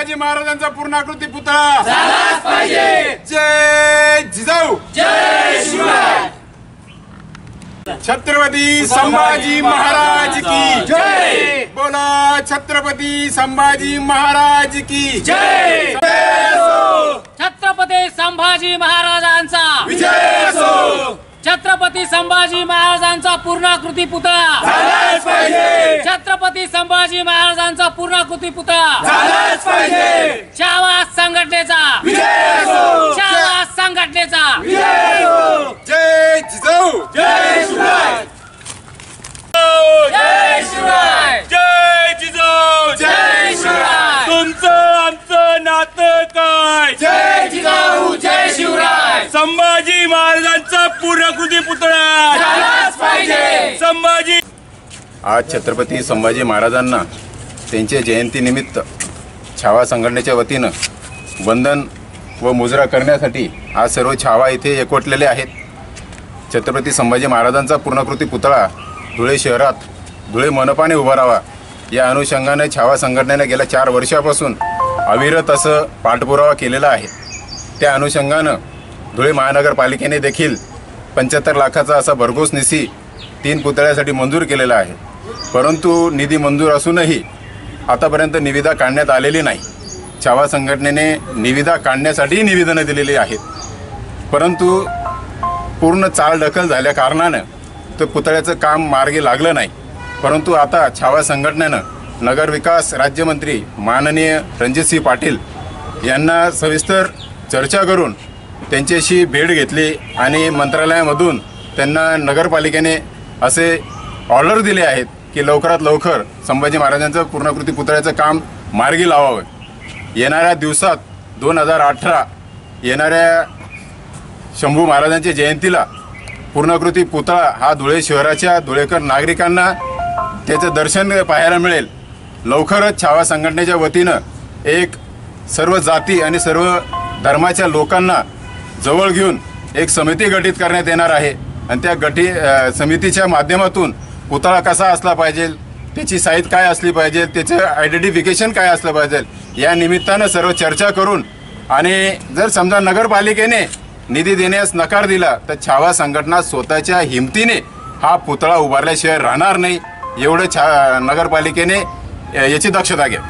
संभाजी महाराजांचा पूर्णाकृती पुतळा झालाच पाहिजे। जय जिजाऊ, जय शिवराय। छत्रपती संभाजी महाराज की जय। बोला छत्रपती संभाजी महाराज की जय। छत्रपती संभाजी महाराजांचा विजय असो। छत्रपती संभाजी महाराजांचा पूर्णाकृती पुतळा झालाच पाहिजे। छत्रपती संभाजी महाराजांचा पूर्णाकृती पुतळा झालाच पाहिजे। छावा संघटनेचा विजय असो। छावा संघटनेचा विजय असो। जय जिजाऊ, जय शिवराय। जय शिवराय, जय जिजाऊ, जय शिवराय। तुमचं आमचं नातं काय? जय जिजाऊ, जय शिवराय। संभाजी महाराजांचा पूर्णाकृती पुतळा झालाच पाहिजे। संभाजी। आज छत्रपती संभाजी महाराजांना त्यांच्या जयंतीनिमित्त छावा संघटनेच्या वतीनं वंदन व मुजरा करण्यासाठी आज सर्व छावा इथे एकवटलेले आहेत। छत्रपती संभाजी महाराजांचा पूर्णाकृती पुतळा धुळे शहरात धुळे मनपाने उभा राहावा या अनुषंगाने छावा संघटनेने गेल्या 4 वर्षापासून अविरत असं पाठपुरावा केलेला आहे। त्या अनुषंगानं धुळे महानगरपालिकेने देखील 75 लाखाचा असा भरघोस निधी 3 पुतळ्यासाठी मंजूर केलेला आहे। परंतु निधी मंजूर असूनही आतापर्यंत निविदा काढण्यात आलेली नाही। छावा संघटनेने निविदा काढण्यासाठी निवेदनं दिलेली आहेत, परंतु पूर्ण चालढकल झाल्या कारणानं तर पुतळ्याचं काम मार्गी लागलं नाही। परंतु आता छावा संघटनेनं नगरविकास राज्यमंत्री माननीय रणजितसिंह पाटील यांना सविस्तर चर्चा करून त्यांच्याशी भेट घेतली आणि मंत्रालयामधून त्यांना नगरपालिकेने असे ऑर्डर दिले आहेत की लवकरात लवकर संभाजी महाराजांचं पूर्णाकृती पुतळ्याचं काम मार्गी लावावं। येणाऱ्या दिवसात 2018 येणाऱ्या शंभू महाराजांच्या जयंतीला पूर्णाकृती पुतळा हा धुळे शहराच्या धुळेकर नागरिकांना त्याचं दर्शन पाहायला मिळेल। लवकरच छावा संघटनेच्या वतीनं एक सर्व जाती आणि सर्व धर्माच्या लोकांना जवळ घेऊन एक समिती गठीत करण्यात येणार आहे आणि त्या समितीच्या माध्यमातून पुतळा कसा असला पाहिजे, त्याची साईज काय असली पाहिजे, त्याचं आयडेंटिफिकेशन काय असलं पाहिजे या निमित्तानं सर्व चर्चा करून आणि जर समजा नगरपालिकेने निधी देण्यास नकार दिला तर छावा संघटना स्वतःच्या हिमतीने हा पुतळा उभारल्याशिवाय राहणार नाही। एवढं नगरपालिकेने याची दक्षता घ्या।